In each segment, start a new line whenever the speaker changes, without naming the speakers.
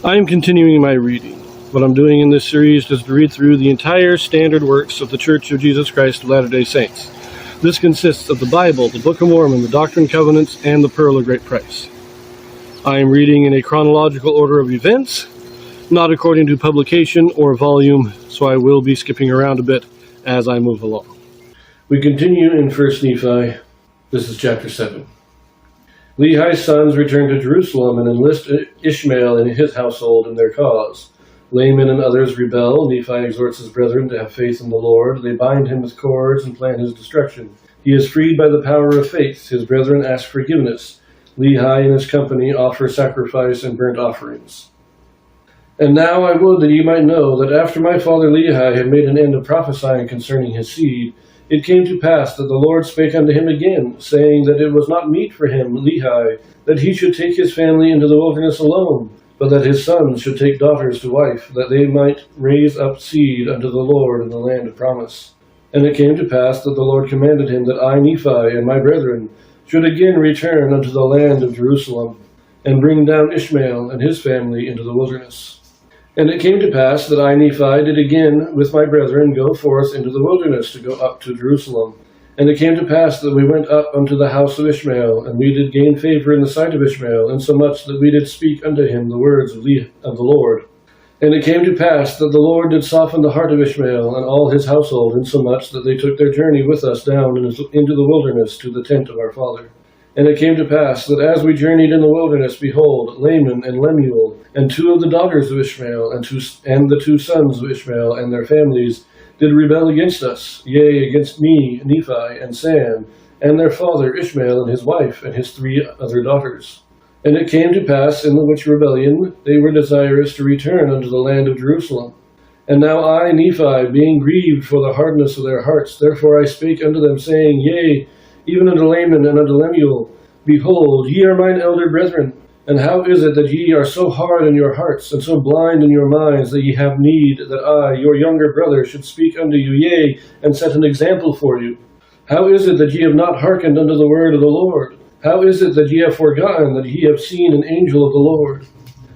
I am continuing my reading. What I'm doing in this series is to read through the entire standard works of the Church of Jesus Christ of Latter-day Saints. This consists of the Bible, the Book of Mormon, the Doctrine and Covenants, and the Pearl of Great Price. I am reading in a chronological order of events, not according to publication or volume, so I will be skipping around a bit as I move along. We continue in 1 Nephi. This is chapter 7. Lehi's sons returned to Jerusalem and enlist Ishmael and his household in their cause. Laman and others rebel. Nephi exhorts his brethren to have faith in the Lord. They bind him with cords and plan his destruction. He is freed by the power of faith. His brethren ask forgiveness. Lehi and his company offer sacrifice and burnt offerings. And now I would that ye might know that after my father Lehi had made an end of prophesying concerning his seed, it came to pass that the Lord spake unto him again, saying that it was not meet for him, Lehi, that he should take his family into the wilderness alone, but that his sons should take daughters to wife, that they might raise up seed unto the Lord in the land of promise. And it came to pass that the Lord commanded him that I, Nephi, and my brethren, should again return unto the land of Jerusalem, and bring down Ishmael and his family into the wilderness. And it came to pass that I, Nephi, did again with my brethren go forth into the wilderness to go up to Jerusalem. And it came to pass that we went up unto the house of Ishmael, and we did gain favor in the sight of Ishmael, insomuch that we did speak unto him the words of the Lord. And it came to pass that the Lord did soften the heart of Ishmael and all his household, insomuch that they took their journey with us down into the wilderness to the tent of our father. And it came to pass that as we journeyed in the wilderness, behold, Laman and Lemuel, and two of the daughters of Ishmael, and the two sons of Ishmael and their families, did rebel against us, yea, against me, Nephi, and Sam, and their father Ishmael and his wife, and his 3 other daughters. And it came to pass in the which rebellion they were desirous to return unto the land of Jerusalem. And now I, Nephi, being grieved for the hardness of their hearts, therefore I spake unto them, saying, Yea, even unto Laman and unto Lemuel, Behold, ye are mine elder brethren. And how is it that ye are so hard in your hearts, and so blind in your minds, that ye have need that I, your younger brother, should speak unto you, yea, and set an example for you? How is it that ye have not hearkened unto the word of the Lord? How is it that ye have forgotten that ye have seen an angel of the Lord?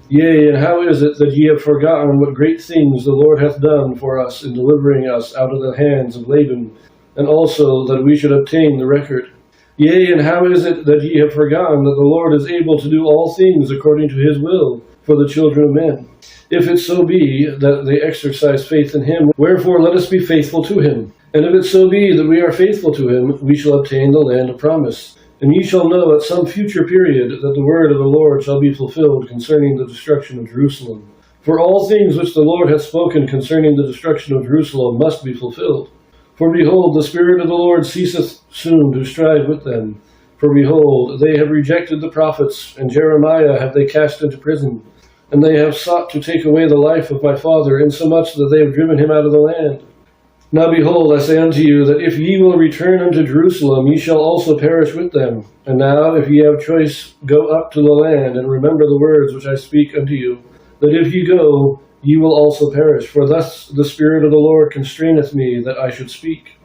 Yea, and how is it that ye have forgotten what great things the Lord hath done for us in delivering us out of the hands of Laban, and also that we should obtain the record? Yea, and how is it that ye have forgotten that the Lord is able to do all things according to his will for the children of men? If it so be that they exercise faith in him, wherefore let us be faithful to him. And if it so be that we are faithful to him, we shall obtain the land of promise. And ye shall know at some future period that the word of the Lord shall be fulfilled concerning the destruction of Jerusalem. For all things which the Lord hath spoken concerning the destruction of Jerusalem must be fulfilled. For behold, the Spirit of the Lord ceaseth soon to strive with them. For behold, they have rejected the prophets, and Jeremiah have they cast into prison. And they have sought to take away the life of my father, insomuch that they have driven him out of the land. Now behold, I say unto you, that if ye will return unto Jerusalem, ye shall also perish with them. And now, if ye have choice, go up to the land, and remember the words which I speak unto you, that if ye go, ye will also perish. For thus the Spirit of the Lord constraineth me that I should speak.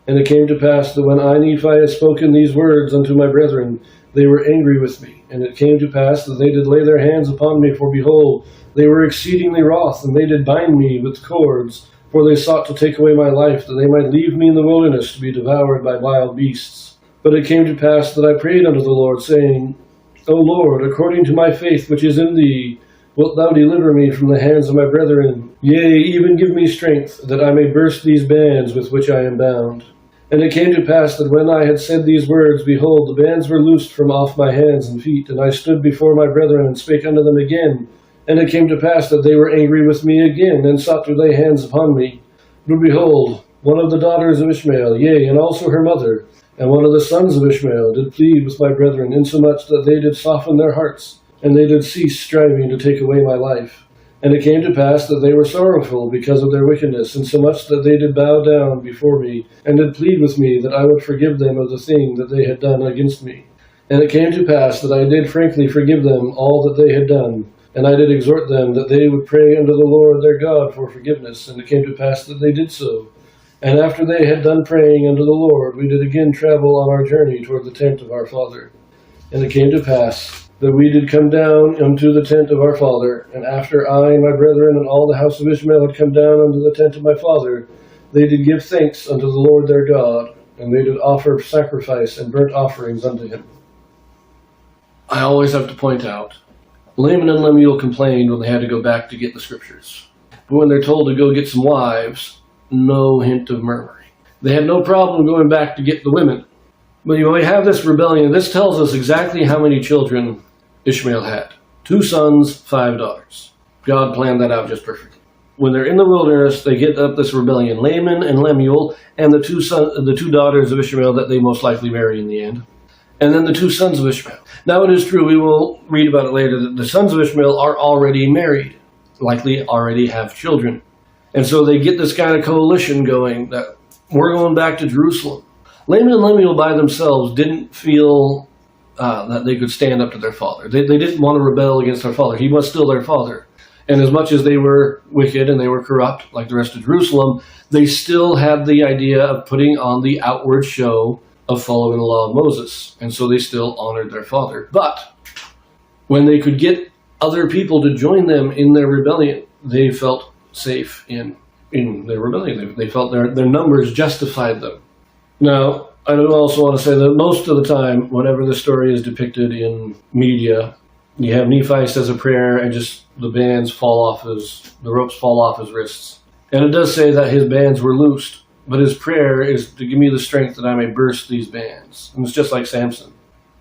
And it came to pass that when I, Nephi, had spoken these words unto my brethren, they were angry with me. And it came to pass that they did lay their hands upon me, for behold, they were exceedingly wroth, and they did bind me with cords, for they sought to take away my life, that they might leave me in the wilderness to be devoured by wild beasts. But it came to pass that I prayed unto the Lord, saying, O Lord, according to my faith which is in thee, wilt thou deliver me from the hands of my brethren? Yea, even give me strength, that I may burst these bands with which I am bound. And it came to pass that when I had said these words, behold, the bands were loosed from off my hands and feet, and I stood before my brethren and spake unto them again. And it came to pass that they were angry with me again, and sought to lay hands upon me. But behold, one of the daughters of Ishmael, yea, and also her mother, and one of the sons of Ishmael, did plead with my brethren, insomuch that they did soften their hearts, and they did cease striving to take away my life. And it came to pass that they were sorrowful because of their wickedness, insomuch that they did bow down before me, and did plead with me that I would forgive them of the thing that they had done against me. And it came to pass that I did frankly forgive them all that they had done, and I did exhort them that they would pray unto the Lord their God for forgiveness. And it came to pass that they did so. And after they had done praying unto the Lord, we did again travel on our journey toward the tent of our father. And it came to pass that we did come down unto the tent of our father, and after I and my brethren and all the house of Ishmael had come down unto the tent of my father, they did give thanks unto the Lord their God, and they did offer sacrifice and burnt offerings unto him. I always have to point out, Laman and Lemuel complained when they had to go back to get the scriptures. But when they're told to go get some wives, no hint of murmuring. They had no problem going back to get the women. But when we have this rebellion, this tells us exactly how many children Ishmael had. 2 sons, 5 daughters. God planned that out just perfectly. When they're in the wilderness, they get up this rebellion. Laman and Lemuel, and the two daughters of Ishmael that they most likely marry in the end. And then the 2 sons of Ishmael. Now it is true, we will read about it later, that the sons of Ishmael are already married. Likely already have children. And so they get this kind of coalition going that we're going back to Jerusalem. Laman and Lemuel by themselves didn't feel that they could stand up to their father. They didn't want to rebel against their father. He was still their father. And as much as they were wicked and they were corrupt, like the rest of Jerusalem, they still had the idea of putting on the outward show of following the law of Moses. And so they still honored their father. But when they could get other people to join them in their rebellion, they felt safe in their rebellion. They felt their numbers justified them. Now, I do also want to say that most of the time, whenever the story is depicted in media, you have Nephi says a prayer and just the ropes fall off his wrists. And it does say that his bands were loosed, but his prayer is to give me the strength that I may burst these bands. And it's just like Samson.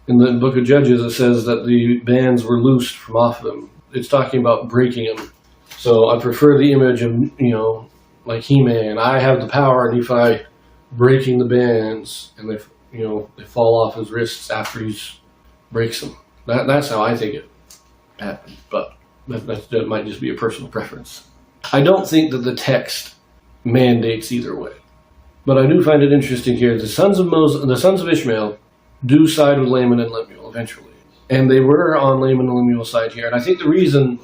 In the book of Judges, it says that the bands were loosed from off them. It's talking about breaking them. So I prefer the image of, like He-Man. I have the power, Nephi breaking the bands, and they fall off his wrists after he breaks them. That's how I think it happened, but that might just be a personal preference. I don't think that the text mandates either way, but I do find it interesting here. The sons of Ishmael do side with Laman and Lemuel eventually, and they were on Laman and Lemuel's side here. And I think the reason,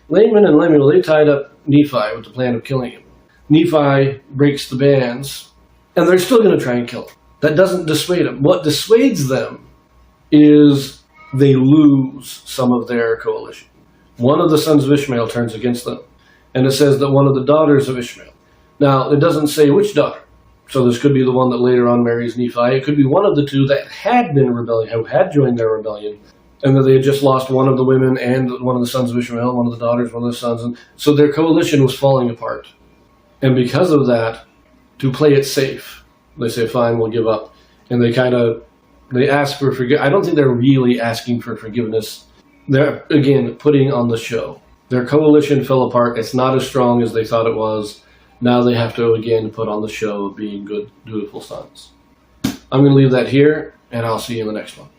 Laman and Lemuel, they tied up Nephi with the plan of killing him. Nephi breaks the bands, and they're still going to try and kill him. That doesn't dissuade them. What dissuades them is they lose some of their coalition. One of the sons of Ishmael turns against them, and it says that one of the daughters of Ishmael. Now, it doesn't say which daughter. So this could be the one that later on marries Nephi. It could be one of the 2 that had been rebellion, who had joined their rebellion, and that they had just lost one of the women and one of the sons of Ishmael, one of the daughters, one of the sons. And so their coalition was falling apart. And because of that, to play it safe, they say, fine, we'll give up. And they ask for forgiveness. I don't think they're really asking for forgiveness. They're, again, putting on the show. Their coalition fell apart. It's not as strong as they thought it was. Now they have to, again, put on the show of being good, dutiful sons. I'm going to leave that here, and I'll see you in the next one.